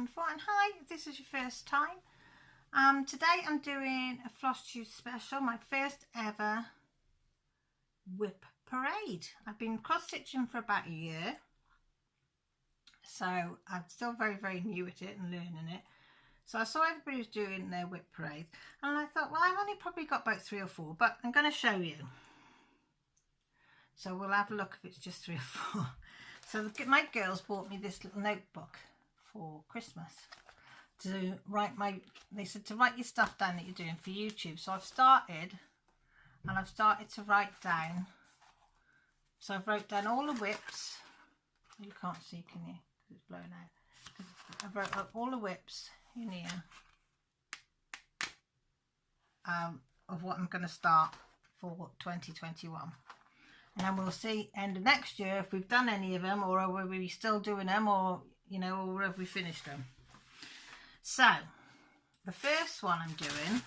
done before. And hi, if this is your first time, today I'm doing a Flosstube special, my first ever WIP parade. I've been cross stitching for about a year, so I'm still very new at it and learning it. So I saw everybody was doing their WIP parade, and I thought, well, I've only probably got about 3 or 4, but I'm going to show you. So we'll have a look if it's just 3 or 4. So my girls bought me this little notebook for Christmas to write they said to write your stuff down that you're doing for YouTube. So I've started to write down. So I've wrote down all the WIPs. You can't see, can you? Because it's blown out. I've wrote up all the WIPs in here of what I'm going to start for 2021. And then we'll see end of next year if we've done any of them, or are we still doing them, or or have we finished them. So the first one I'm doing,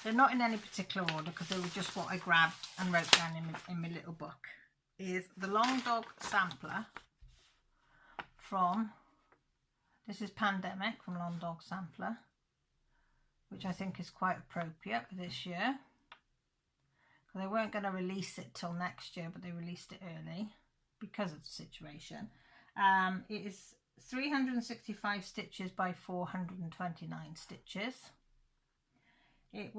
they're not in any particular order because they were just what I grabbed and wrote down in my little book, is the Long Dog Sampler from, this is Pandemic from Long Dog Sampler, which I think is quite appropriate for this year. They weren't going to release it till next year, but they released it early because of the situation. It is 365 stitches by 429 stitches. It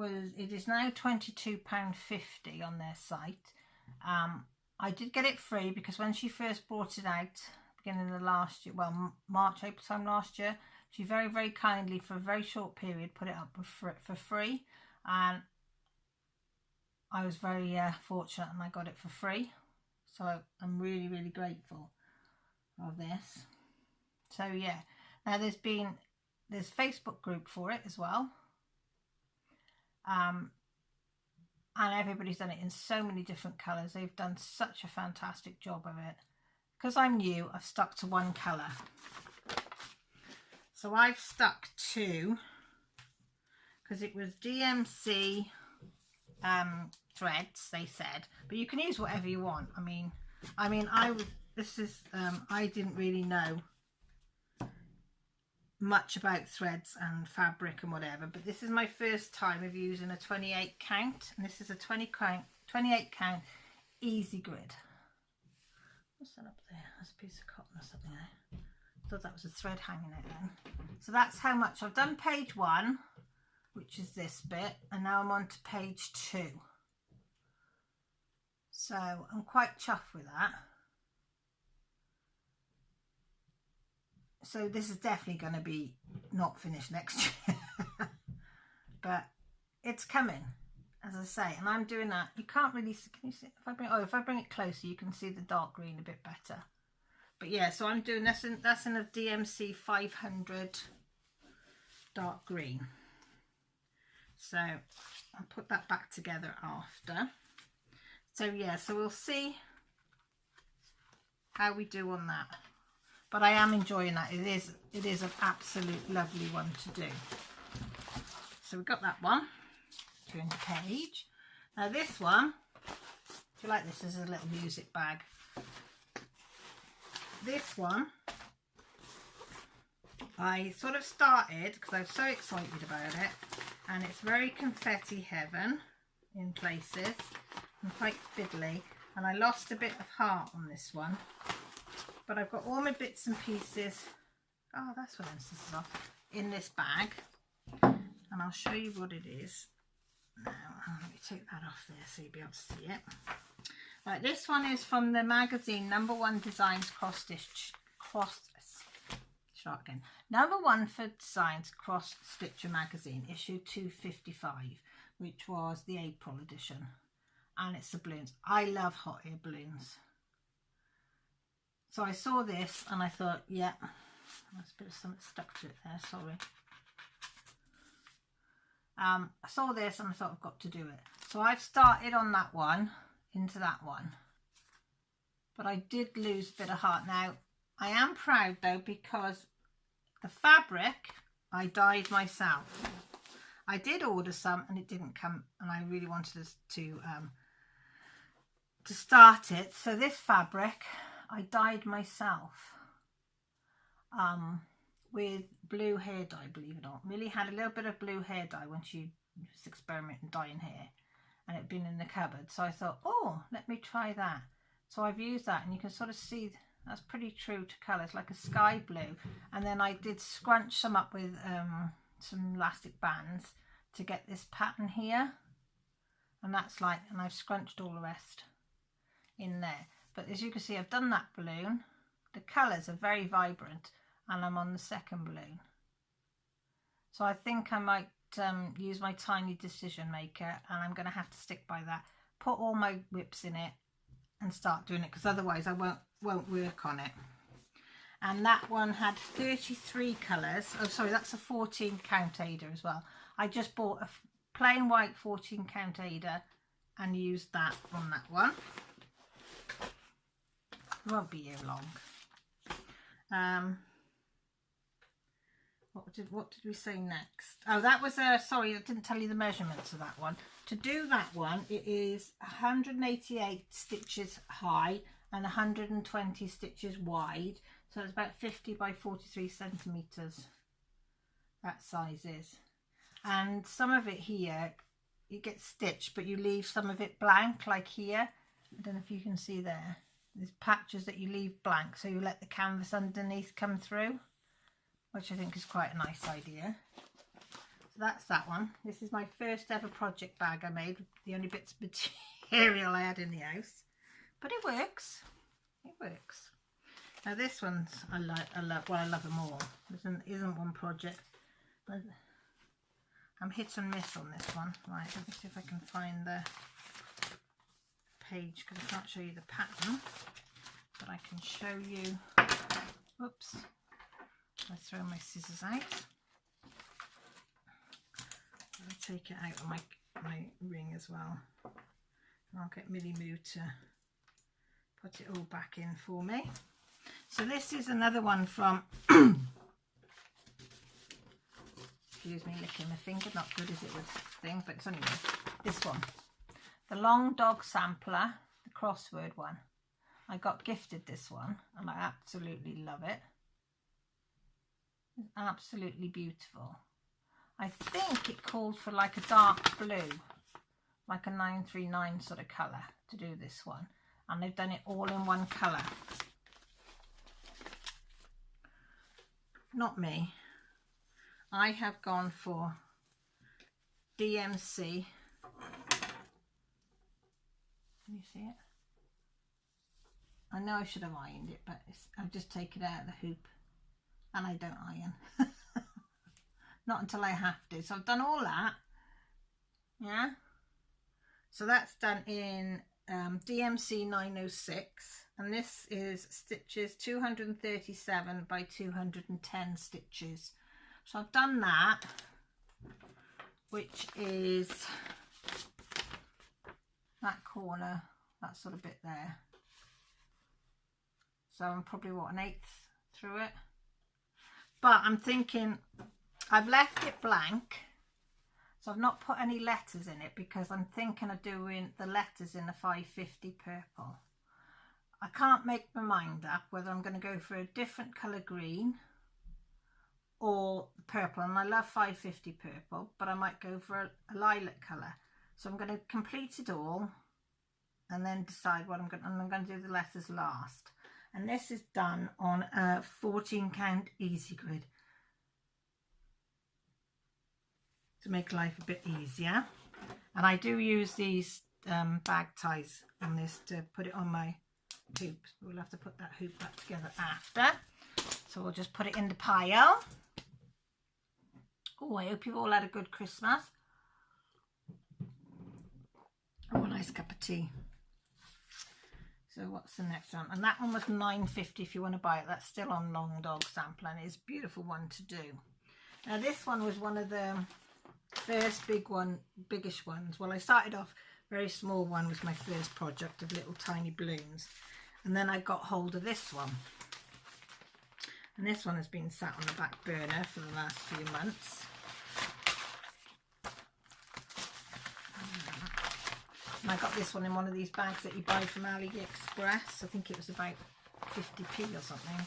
is now £22.50 on their site. I did get it free because when she first brought it out, beginning of last year, well, March, April time last year, she very kindly, for a very short period, put it up for free. And I was very fortunate and I got it for free. So I'm really grateful of this. So yeah, now there's Facebook group for it as well. And everybody's done it in so many different colours. They've done such a fantastic job of it. Because I'm new, I've stuck to one colour. So I've stuck to, because it was DMC threads, they said, but you can use whatever you want. I didn't really know much about threads and fabric and whatever, but this is my first time of using a 28 count, and this is a 28 count easy grid. What's that up there? That's a piece of cotton or something there. I thought that was a thread hanging out then. So that's how much I've done. Page 1, which is this bit, and now I'm on to page 2. So I'm quite chuffed with that. So this is definitely going to be not finished next year. But it's coming, as I say, and I'm doing that. You can't really see, can you see? If I bring it closer, you can see the dark green a bit better. But yeah, so I'm doing that's in a DMC 500 dark green. So I'll put that back together after. So yeah, so we'll see how we do on that. But I am enjoying that. It is an absolute lovely one to do. So we've got that one. Turn the page. Now this one, if you like, this is a little music bag. This one, I sort of started because I was so excited about it, and it's very confetti heaven in places and quite fiddly, and I lost a bit of heart on this one, but I've got all my bits and pieces, oh that's what this is off, in this bag, and I'll show you what it is now. Let me take that off there so you'll be able to see it. Right, this one is from the magazine Number 1 Designs Number 1 for Designs Cross Stitcher magazine, issue 255, which was the April edition, and it's the balloons. I love hot air balloons. So I saw this and I thought, yeah, there's a bit of something stuck to it there, sorry. I saw this and I thought I've got to do it. So I've started on that one, into that one. But I did lose a bit of heart. Now, I am proud though, because the fabric I dyed myself. I did order some and it didn't come, and I really wanted to start it. So this fabric I dyed myself. with blue hair dye, believe it or not. Millie had a little bit of blue hair dye when she was experimenting dyeing hair, and it'd been in the cupboard. So I thought, oh, let me try that. So I've used that, and you can sort of see that's pretty true to colour. It's like a sky blue. And then I did scrunch some up with some elastic bands to get this pattern here. And that's like, and I've scrunched all the rest in there. But as you can see, I've done that balloon. The colours are very vibrant, and I'm on the second balloon. So I think I might use my tiny decision maker, and I'm going to have to stick by that. Put all my whips in it and start doing it, because otherwise I won't work on it. And that one had 33 colours. Oh, sorry, that's a 14 count Ada as well. I just bought a plain white 14 count Ada and used that on that one. It won't be here long. What did we say next? Oh, that was sorry, I didn't tell you the measurements of that one. To do that one, it is 188 stitches high and 120 stitches wide. So it's about 50 by 43 centimetres. That size is. And some of it here, it gets stitched, but you leave some of it blank, like here. I don't know if you can see there. There's patches that you leave blank, so you let the canvas underneath come through, which I think is quite a nice idea. So that's that one. This is my first ever project bag I made, the only bits of material I had in the house. But it works. It works. Now this one's, I love them all. There isn't one project. But I'm hit and miss on this one. Right, let me see if I can find the page, because I can't show you the pattern. But I can show you, whoops. I throw my scissors out. I'll take it out of my ring as well. And I'll get Millie Moo to put it all back in for me. So this is another one from, excuse me, licking my finger, not good is it with thing, but it's anyway, this one. The Long Dog Sampler, the crossword one. I got gifted this one and I absolutely love it. It's absolutely beautiful. I think it called for like a dark blue, like a 939 sort of colour to do this one. And they've done it all in one colour. Not me. I have gone for DMC. Can you see it? I know I should have ironed it, but I've just taken it out of the hoop. And I don't iron. Not until I have to. So I've done all that. Yeah. So that's done in DMC 906. And this is stitches 237 by 210 stitches. So I've done that, which is that corner, that sort of bit there. So I'm probably, what, an eighth through it. But I'm thinking, I've left it blank, so I've not put any letters in it because I'm thinking of doing the letters in the 550 purple. I can't make my mind up whether I'm going to go for a different colour green or purple, and I love 550 purple, but I might go for a lilac colour. So I'm going to complete it all and then decide what I'm going to do the letters last. And this is done on a 14 count easy grid to make life a bit easier. And I do use these bag ties on this to put it on my hoop. We'll have to put that hoop back together after. So we'll just put it in the pile. Oh, I hope you've all had a good Christmas. Oh, a nice cup of tea. So what's the next one? And that one was $9.50 if you want to buy it. That's still on Long Dog Sampler, and it's a beautiful one to do. Now this one was one of the first biggish ones. Well, I started off very small one, was my first project of little tiny balloons. And then I got hold of this one. And this one has been sat on the back burner for the last few months. And I got this one in one of these bags that you buy from AliExpress. I think it was about 50p or something.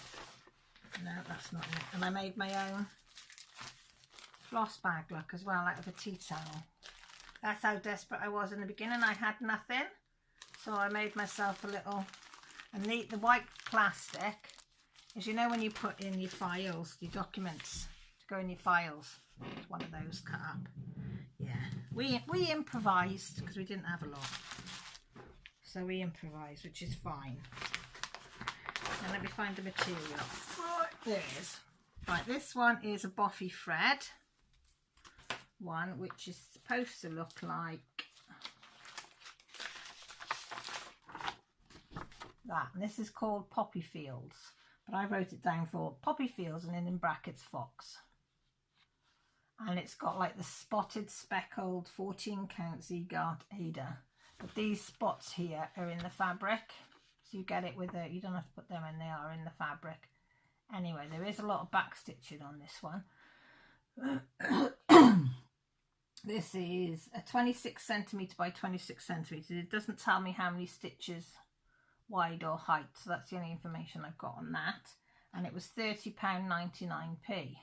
No, that's not it. And I made my own floss bag look as well, out of a tea towel. That's how desperate I was in the beginning. I had nothing, so I made myself a little. And the white plastic is, you know, when you put in your files, your documents to go in your files. It's one of those cut up. Yeah, we improvised because we didn't have a lot, so we improvised, which is fine. And let me find the material. Right, there it is. Right, this one is a boffy thread one, which is supposed to look like that. And this is called Poppy Fields, but I wrote it down for Poppy Fields and then in brackets fox. And it's got like the spotted speckled 14 count Z-Gart Ada, but these spots here are in the fabric, so you get it with a, you don't have to put them in, they are in the fabric. Anyway, there is a lot of back stitching on this one. This is a 26 centimetre by 26 centimetres. It doesn't tell me how many stitches wide or height, so that's the only information I've got on that. And it was £30.99p.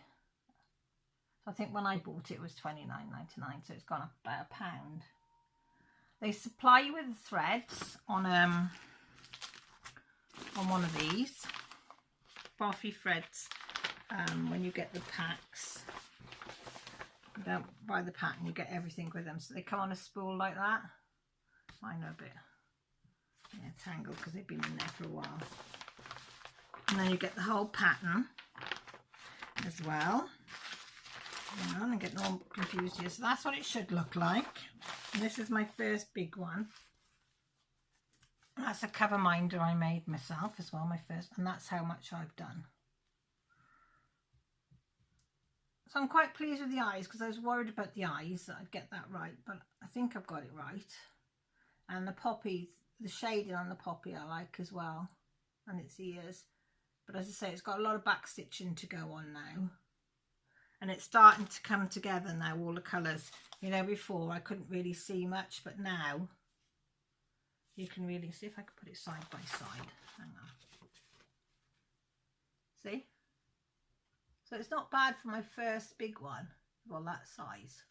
So I think when I bought it, it was £29.99, so it's gone up about £1. They supply you with the threads on one of these Boffy threads when you get the packs. You don't buy the pack and you get everything with them, so they come on a spool like that. I know a bit, yeah, tangled because they've been in there for a while. And then you get the whole pattern as well. Hang on, I'm getting all confused here. So that's what it should look like. And this is my first big one. That's a cover minder I made myself as well, my first, and that's how much I've done. So I'm quite pleased with the eyes, because I was worried about the eyes, that I'd get that right, but I think I've got it right. And the poppy, the shading on the poppy I like as well, and its ears. But as I say, it's got a lot of back stitching to go on now. And it's starting to come together now, all the colours. You know, before I couldn't really see much, but now you can really see. If I could put it side by side. Hang on. See? So it's not bad for my first big one. Well, that size.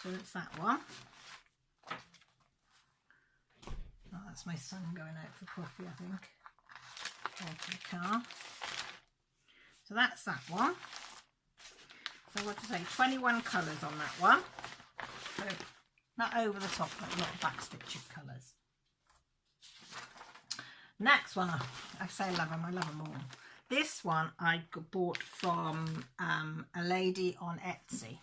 So it's that one. Oh, that's my son going out for coffee, I think. Or to the car. So that's that one. So what to say, 21 colours on that one. So not over the top, but a lot of back stitching colours. Next one, I say I love them all. This one I bought from a lady on Etsy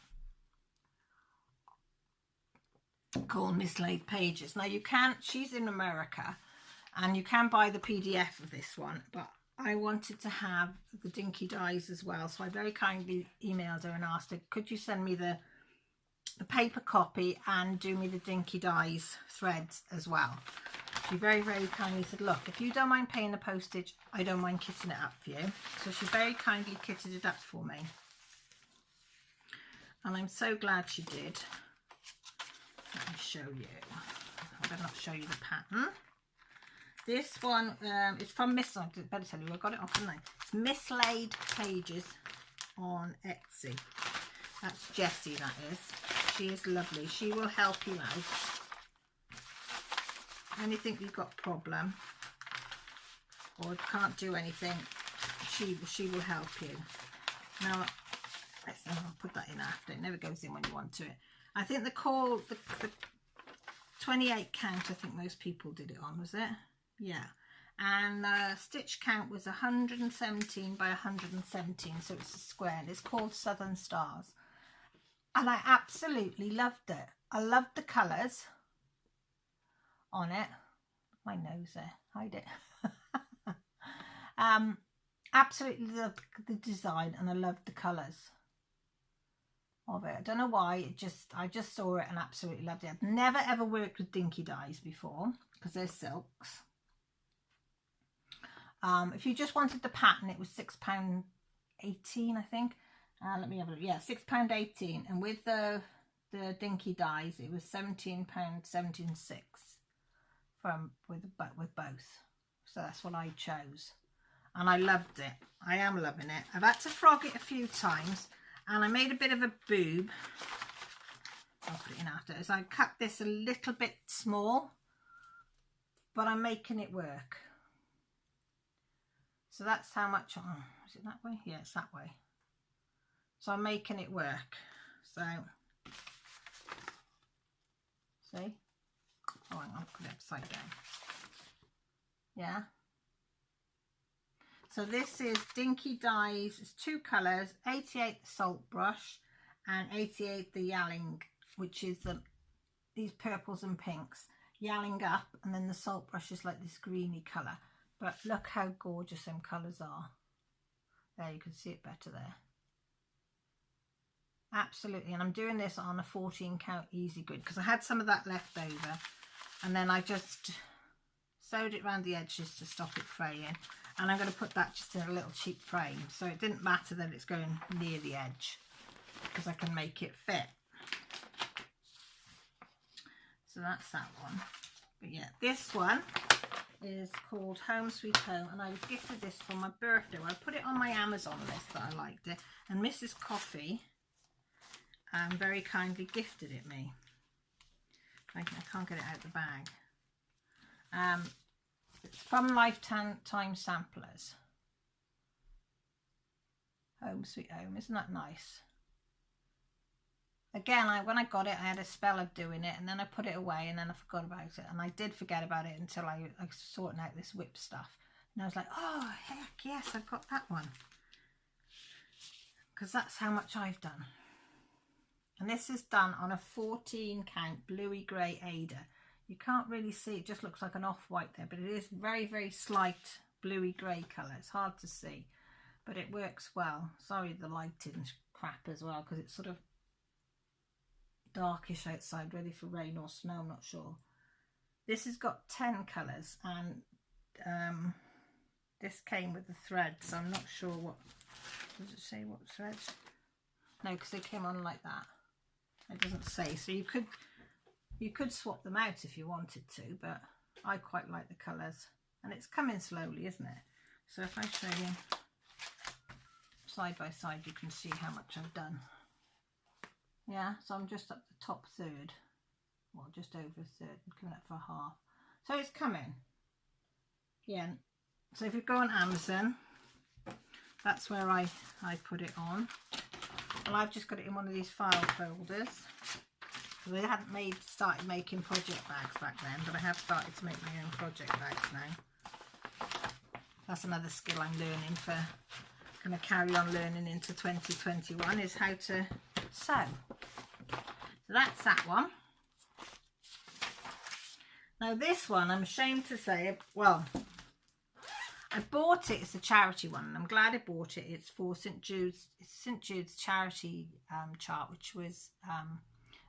called Mislaid Pages. Now you can, she's in America, and you can buy the PDF of this one, but I wanted to have the dinky dies as well, so I very kindly emailed her and asked her, could you send me the paper copy and do me the dinky dies threads as well. She very, very kindly said, look, if you don't mind paying the postage, I don't mind kitting it up for you. So she very kindly kitted it up for me, and I'm so glad she did. Let me show you. I better not show you the pattern. This one is from I better tell you, I got it off, didn't I? It's Mislaid Pages on Etsy. That's Jessie, that is. She is lovely. She will help you out. Anything you've got a problem or can't do anything, she will help you. Now, I'll put that in after. It never goes in when you want to. I think the 28 count, I think most people did it on, was it? Yeah. And the stitch count was 117 by 117, so it's a square, and it's called Southern Stars. And I absolutely loved it. I loved the colours on it. My nose there, hide it. Absolutely loved the design, and I loved the colours of it. I don't know why, I just saw it and absolutely loved it. I've never ever worked with dinky dyes before because they're silks. If you just wanted the pattern, it was £6.18, I think. Let me have a look. Yeah, £6.18, and with the dinky dyes, it was £17.76 with both. So that's what I chose, and I loved it. I am loving it. I've had to frog it a few times, and I made a bit of a boob. I'll put it in after. So I cut this a little bit small, but I'm making it work. So that's how much. Oh, is it that way? Yeah, it's that way. So I'm making it work. So see. Oh, hang on, put it upside down. Yeah. So this is Dinky Dyes. It's 2 colours, 88 the salt brush and 88 the yelling, which is these purples and pinks. Yelling up, and then the salt brush is like this greeny colour. But look how gorgeous them colours are. There, you can see it better there. Absolutely. And I'm doing this on a 14 count easy grid because I had some of that left over, and then I just sewed it around the edges to stop it fraying, and I'm going to put that just in a little cheap frame, so it didn't matter that it's going near the edge because I can make it fit. So that's that one. But yeah, this one is called Home Sweet Home, and I was gifted this for my birthday. I put it on my Amazon list that I liked it, and Mrs. Coffee very kindly gifted it me. I can't get it out of the bag. It's from Lifetime Samplers. Home Sweet Home, isn't that nice? Again, when I got it, I had a spell of doing it, and then I put it away, and then I forgot about it, and I did forget about it until I sorting out this WIP stuff, and I was like, oh heck yes, I've got that one, because that's how much I've done. And this is done on a 14 count bluey grey Ada. You can't really see, it just looks like an off-white there, but it is very, very slight bluey grey colour. It's hard to see, but it works well. Sorry, the lighting's crap as well, because it's sort of darkish outside, ready for rain or snow, I'm not sure. This has got 10 colours, and this came with the thread, so I'm not sure what, does it say what threads? No, because they came on like that. It doesn't say, so you could swap them out if you wanted to, but I quite like the colours, and it's coming slowly, isn't it? So if I show you side by side, you can see how much I've done. Yeah, so I'm just up the top third, well, just over a third, I'm coming up for half. So it's coming. Yeah, so if you go on Amazon, that's where I put it on. Well, I've just got it in one of these file folders. They hadn't started making project bags back then, but I have started to make my own project bags now. That's another skill I'm learning for, going to carry on learning into 2021, is how to sew. So that's that one. Now this one, I'm ashamed to say, well, I bought it, it's a charity one, and I'm glad I bought it. It's for St. Jude's, it's St. Jude's charity chart, which was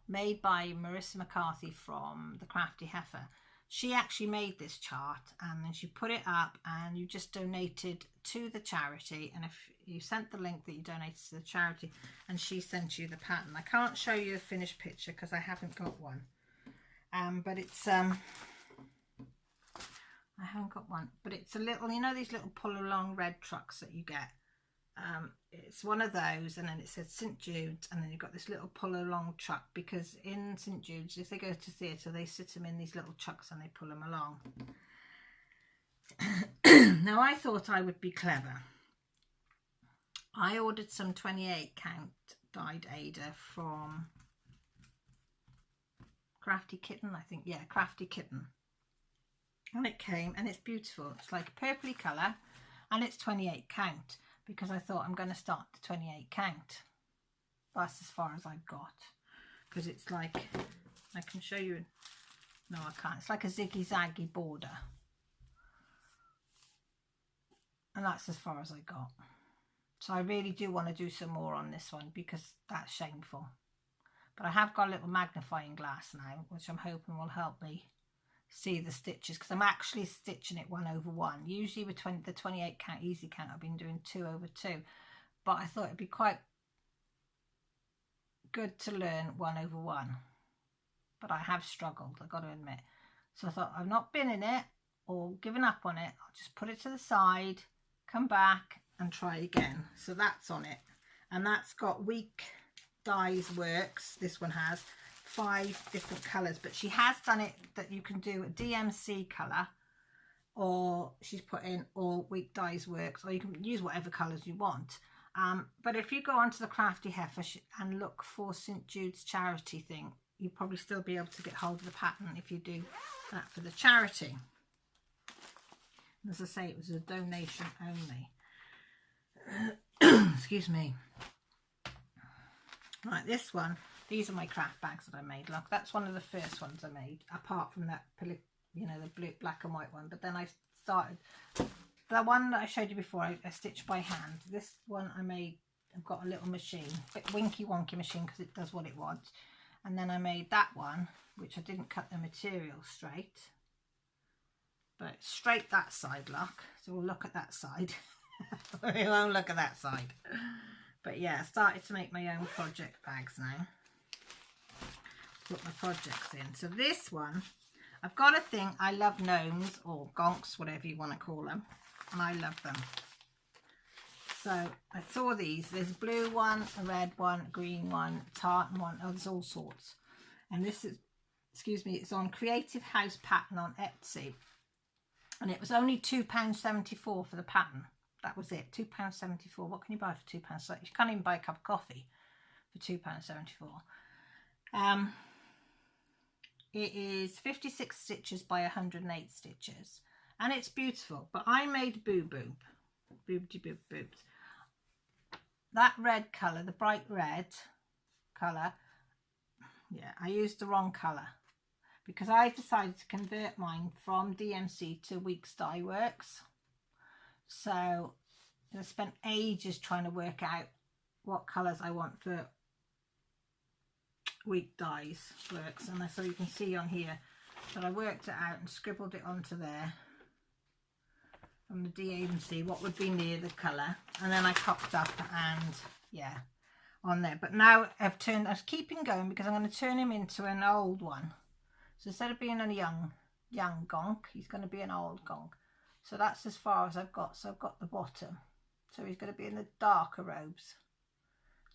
made by Marissa McCarthy from the Crafty Heifer. She actually made this chart, and then she put it up, and you just donated to the charity, and if you sent the link that you donated to the charity, and she sent you the pattern. I can't show you a finished picture because I haven't got one, but it's I haven't got one, but it's a little, you know, these little pull along red trucks that you get. It's one of those, and then it says St. Jude's, and then you've got this little pull along truck, because in St. Jude's, if they go to theatre, they sit them in these little trucks and they pull them along. Now I thought I would be clever. I ordered some 28 count dyed Ada from Crafty Kitten, I think. Yeah, Crafty Kitten. And it came, and it's beautiful. It's like a purpley colour, and it's 28 count, because I thought I'm going to start the 28 count. That's as far as I got, because it's like, I can show you, no I can't, it's like a ziggy-zaggy border, and that's as far as I got. So I really do want to do some more on this one, because that's shameful. But I have got a little magnifying glass now, which I'm hoping will help me see the stitches, because I'm actually stitching it 1/1. Usually with the 28 count easy count, I've been doing 2/2, but I thought it'd be quite good to learn 1/1, but I have struggled, I've got to admit. So I thought, I've not been in it or given up on it, I'll just put it to the side, come back and try again. So that's on it, and that's got Week Dyes Works. This one has 5 different colours, but she has done it that you can do a DMC colour, or she's put in all Week Dyes Works, or you can use whatever colours you want. But if you go onto the Crafty Heifer and look for St Jude's charity thing, you'll probably still be able to get hold of the pattern if you do that for the charity. As I say, it was a donation only. Excuse me. Right, this one, these are my craft bags that I made. Look, that's one of the first ones I made, apart from that, you know, the blue, black and white one. But then I started, the one that I showed you before, I stitched by hand. This one I made, I've got a little machine, a bit winky wonky machine because it does what it wants. And then I made that one, which I didn't cut the material straight, but straight that side, look. So we'll look at that side. We won't look at that side. But yeah, I started to make my own project bags now. Put my projects in. So this one, I've got a thing, I love gnomes, or gonks, whatever you want to call them. And I love them. So I saw these. There's a blue one, a red one, a green one, a tartan one. Oh, there's all sorts. And this is, excuse me, it's on Creative House Pattern on Etsy. And it was only £2.74 for the pattern. That was it, £2.74. What can you buy for £2? You can't even buy a cup of coffee for £2.74. It is 56 stitches by 108 stitches. And it's beautiful. But I made boo-boob. Boobs. That red colour, the bright red colour, yeah, I used the wrong colour. Because I decided to convert mine from DMC to Weeks Dye Works. So I spent ages trying to work out what colours I want for Week Dyes Works. And so you can see on here that I worked it out and scribbled it onto there from the DMC, what would be near the colour. And then I cocked up and, yeah, on there. But now I was keeping going because I'm going to turn him into an old one. So instead of being a young gonk, he's going to be an old gonk. So that's as far as I've got. So I've got the bottom. So he's going to be in the darker robes.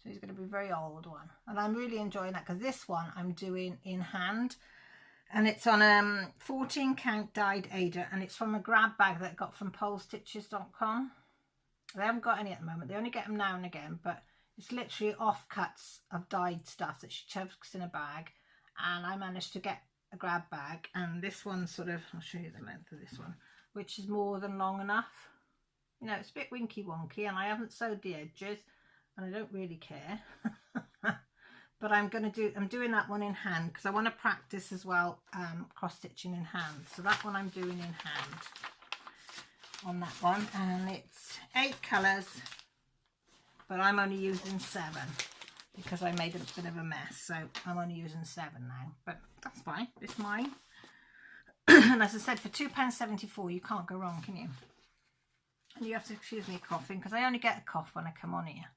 So he's going to be a very old one. And I'm really enjoying that because this one I'm doing in hand. And it's on 14 count dyed Ada. And it's from a grab bag that I got from polestitches.com. They haven't got any at the moment. They only get them now and again. But it's literally offcuts of dyed stuff that she chucks in a bag. And I managed to get a grab bag. And this one sort of, I'll show you the length of this one, which is more than long enough. You know, it's a bit winky wonky and I haven't sewed the edges and I don't really care. But I'm doing that one in hand because I want to practice as well cross stitching in hand. So that one I'm doing in hand on that one, and it's 8 colours, but I'm only using 7 because I made a bit of a mess. So I'm only using 7 now, but that's fine. It's mine. And as I said, for £2.74 you can't go wrong, can you? And you have to excuse me coughing because I only get a cough when I come on here.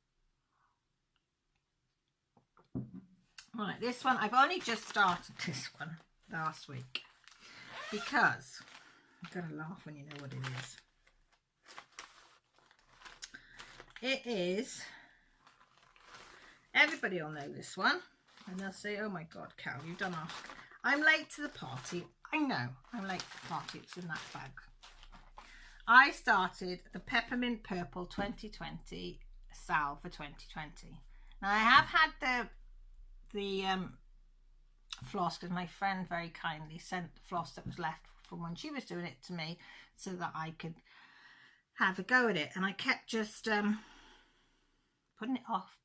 Right, this one, I've only just started this one last week because you've got to laugh when you know what it is. It is, everybody will know this one and they'll say, oh my God, Cal, you've done off. I'm late to the party. I know, I'm late to the party. It's in that bag. I started the Peppermint Purple 2020 salve for 2020. Now I have had the floss because my friend very kindly sent the floss that was left from when she was doing it to me so that I could have a go at it. And I kept just putting it off,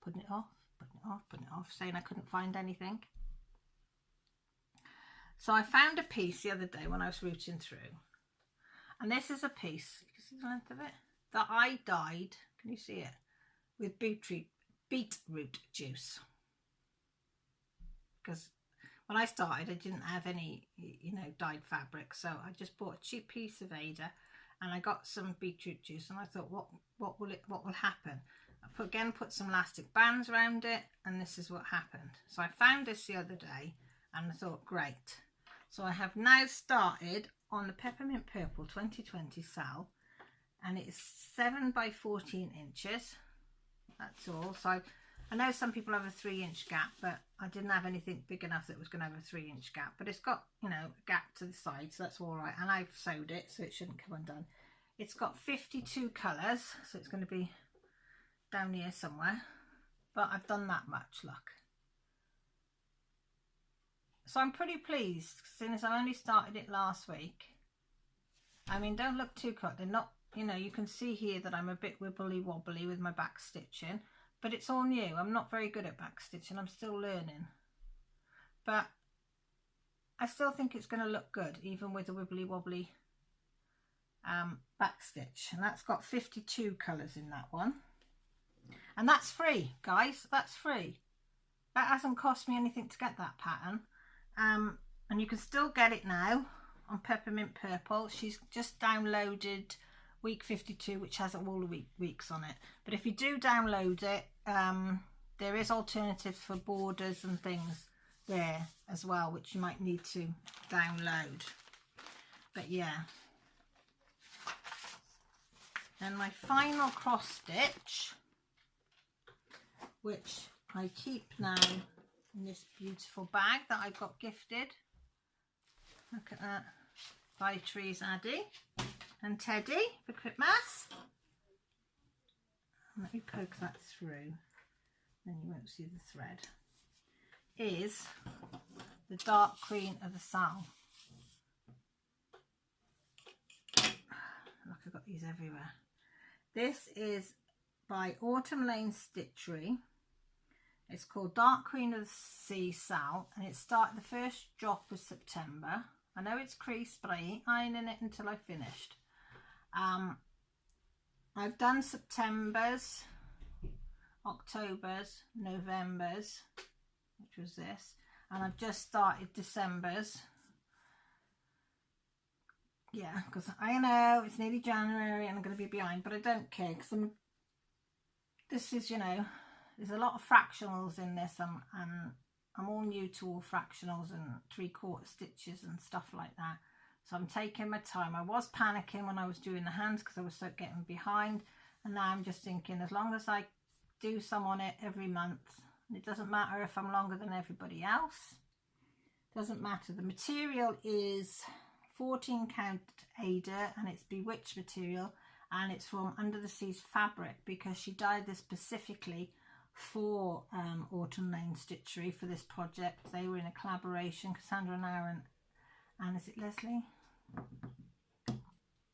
saying I couldn't find anything. So I found a piece the other day when I was rooting through. And this is a piece, you can see the length of it, that I dyed, can you see it, with beetroot juice. Because when I started, I didn't have any, you know, dyed fabric. So I just bought a cheap piece of Ada and I got some beetroot juice. And I thought, what will happen? I put some elastic bands around it, and this is what happened. So I found this the other day and I thought, great. So I have now started on the Peppermint Purple 2020 salve, and it's 7 by 14 inches. That's all. So I know some people have a 3-inch gap, but I didn't have anything big enough that was going to have a 3-inch gap. But it's got, you know, a gap to the side, so that's all right. And I've sewed it, so it shouldn't come undone. It's got 52 colours, so it's going to be down here somewhere. But I've done that much, look. So I'm pretty pleased, since I only started it last week. I mean, don't look too cut. They're not, you know, you can see here that I'm a bit wibbly wobbly with my back stitching. But it's all new. I'm not very good at back stitching. I'm still learning. But I still think it's going to look good, even with a wibbly wobbly back stitch. And that's got 52 colours in that one. And that's free, guys. That's free. That hasn't cost me anything to get that pattern. And you can still get it now on Peppermint Purple. She's just downloaded week 52, which has all the weeks on it. But if you do download it, there is alternatives for borders and things there as well, which you might need to download. But yeah. And my final cross stitch, which I keep now in this beautiful bag that I got gifted. Look at that. By Trees Addy and Teddy for Christmas. Let me poke that through, then you won't see the thread. Is the Dark Queen of the Soul. Look, I've got these everywhere. This is by Autumn Lane Stitchery. It's called Dark Queen of the Sea Sal, and it started, the first drop was September. I know it's creased, but I ain't ironing it until I finished. I've done September's, October's, November's, which was this, and I've just started December's. Yeah, because I know it's nearly January and I'm going to be behind, but I don't care, because this is, you know, there's a lot of fractionals in this, and I'm all new to all fractionals and 3/4 stitches and stuff like that. So I'm taking my time. I was panicking when I was doing the hands because I was so getting behind, and now I'm just thinking, as long as I do some on it every month, it doesn't matter if I'm longer than everybody else. Doesn't matter. The material is 14 count Ada, and it's Bewitched material, and it's from Under the Seas fabric, because she dyed this specifically for Autumn Lane Stitchery for this project. They were in a collaboration, Cassandra and Aaron, and is it Leslie?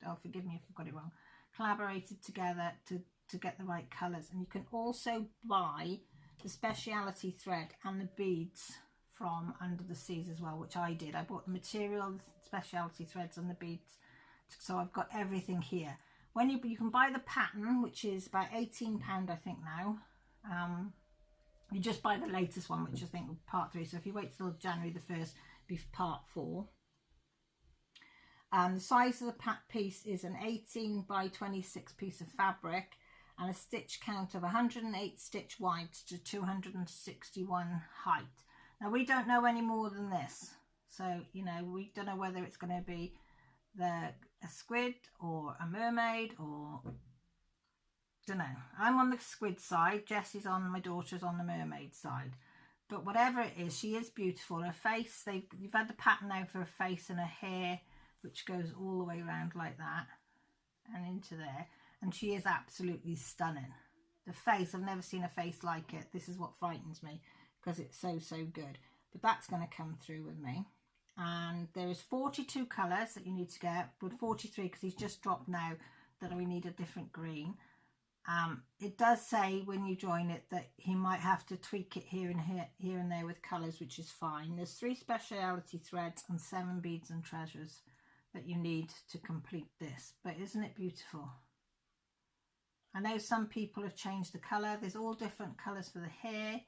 Oh, forgive me if I've got it wrong. Collaborated together to get the right colours. And you can also buy the speciality thread and the beads from Under the Seas as well, which I did. I bought the material, the speciality threads and the beads, so I've got everything here. When you can buy the pattern, which is about £18 I think now. You just buy the latest one, which I think will be part 3. So if you wait till January the 1st, be part 4. The size of the piece is an 18 by 26 piece of fabric, and a stitch count of 108 stitch wide to 261 height. Now we don't know any more than this, so you know, we don't know whether it's going to be a squid or a mermaid, or don't know. I'm on the squid side, Jessie's on, my daughter's on the mermaid side. But whatever it is, she is beautiful. Her face, you've had the pattern now for her face and her hair, which goes all the way around like that and into there, and she is absolutely stunning. The face, I've never seen a face like it. This is what frightens me, because it's so good. But that's going to come through with me. And there is 42 colours that you need to get, but 43 because he's just dropped now that we need a different green. It does say when you join it that he might have to tweak it here and there with colours, which is fine. There's 3 speciality threads and 7 beads and treasures that you need to complete this. But isn't it beautiful? I know some people have changed the colour. There's all different colours for the hair.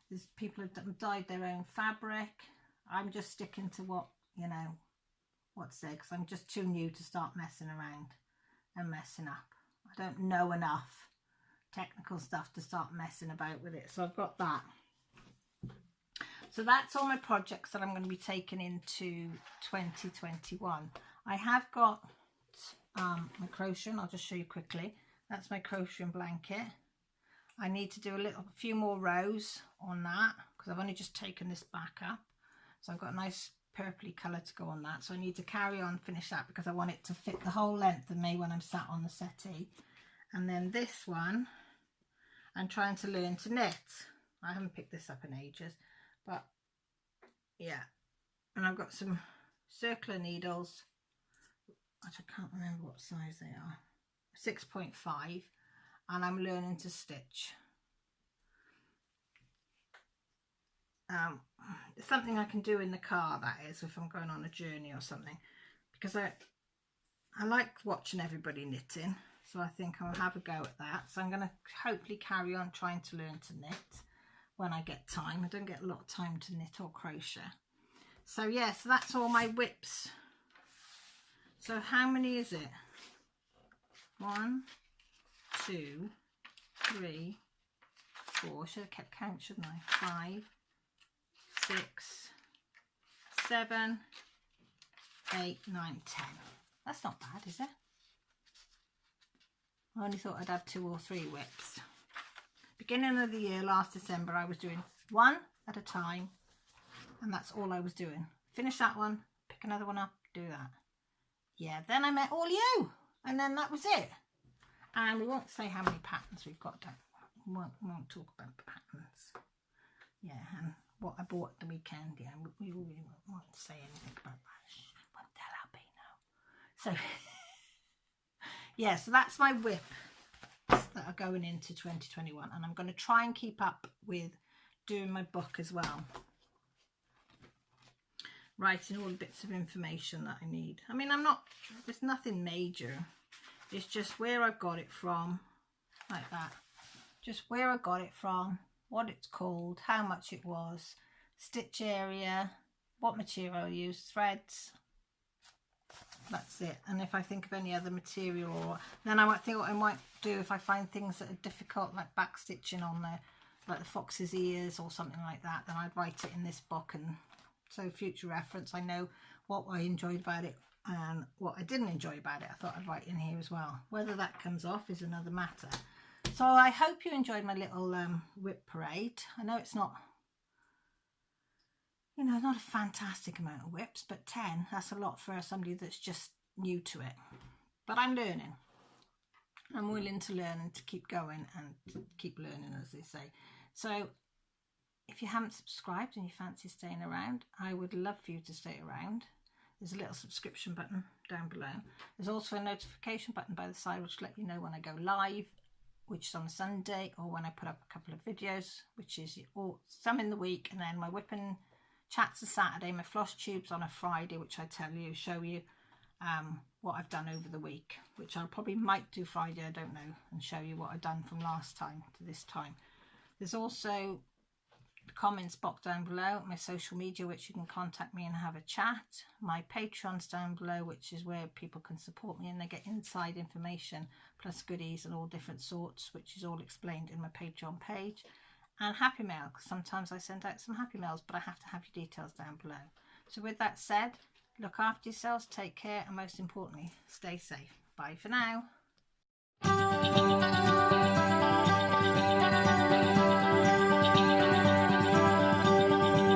There's people have dyed their own fabric. I'm just sticking to what, you know, what's there, because I'm just too new to start messing around and messing up. I don't know enough technical stuff to start messing about with it. So I've got that. So that's all my projects that I'm going to be taking into 2021. I have got my crocheting. I'll just show you quickly. That's my crocheting blanket. I need to do a few more rows on that because I've only just taken this back up. So I've got a nice purpley colour to go on that. So I need to carry on, finish that because I want it to fit the whole length of me when I'm sat on the settee. And then this one, I'm trying to learn to knit. I haven't picked this up in ages, but yeah. And I've got some circular needles, which I can't remember what size they are, 6.5, and I'm learning to stitch. It's something I can do in the car, that is, if I'm going on a journey or something, because I like watching everybody knitting, so I think I'll have a go at that. So I'm going to hopefully carry on trying to learn to knit when I get time. I don't get a lot of time to knit or crochet. So yeah, so that's all my WIPs. So how many is it? 1, 2, 3, 4. Should have kept count, shouldn't I? 5, 6, 7, 8, 9, 10. That's not bad, is it? I only thought I'd have 2 or 3 WIPs. Beginning of the year, last December, I was doing one at a time, and that's all I was doing. Finish that one, pick another one up, do that. Yeah, then I met all you, and then that was it. And we won't say how many patterns we've got. We won't talk about patterns. Yeah, and what I bought at the weekend. Yeah, we won't say anything about that. Won't tell Abby now. So, yeah, so that's my WIP that are going into 2021, and I'm going to try and keep up with doing my book as well, writing all the bits of information that I need. I mean, there's nothing major, it's just where I've got it from, like that, just where I got it from, what it's called, how much it was, stitch area, what material I used, threads. That's it. And if I think of any other material, or then I might think what I might do if I find things that are difficult, like back stitching on there, like the fox's ears or something like that, then I'd write it in this book, and so future reference, I know what I enjoyed about it and what I didn't enjoy about it. I thought I'd write in here as well. Whether that comes off is another matter. So I hope you enjoyed my little WIP parade. I know it's not, you know, not a fantastic amount of WIPs, but 10, that's a lot for somebody that's just new to it. But I'm learning. I'm willing to learn and to keep going and keep learning, as they say. So if you haven't subscribed and you fancy staying around, I would love for you to stay around. There's a little subscription button down below. There's also a notification button by the side which will let you know when I go live, which is on a Sunday, or when I put up a couple of videos, which is some in the week, and then my whipping chats are Saturday, my Flosstubes on a Friday, which I show you what I've done over the week, which I probably might do Friday, I don't know, and show you what I've done from last time to this time. There's also the comments box down below, my social media, which you can contact me and have a chat. My Patreon's down below, which is where people can support me and they get inside information plus goodies and all different sorts, which is all explained in my Patreon page. And Happy Mail, because sometimes I send out some Happy Mails, but I have to have your details down below. So with that said, look after yourselves, take care, and most importantly, stay safe. Bye for now.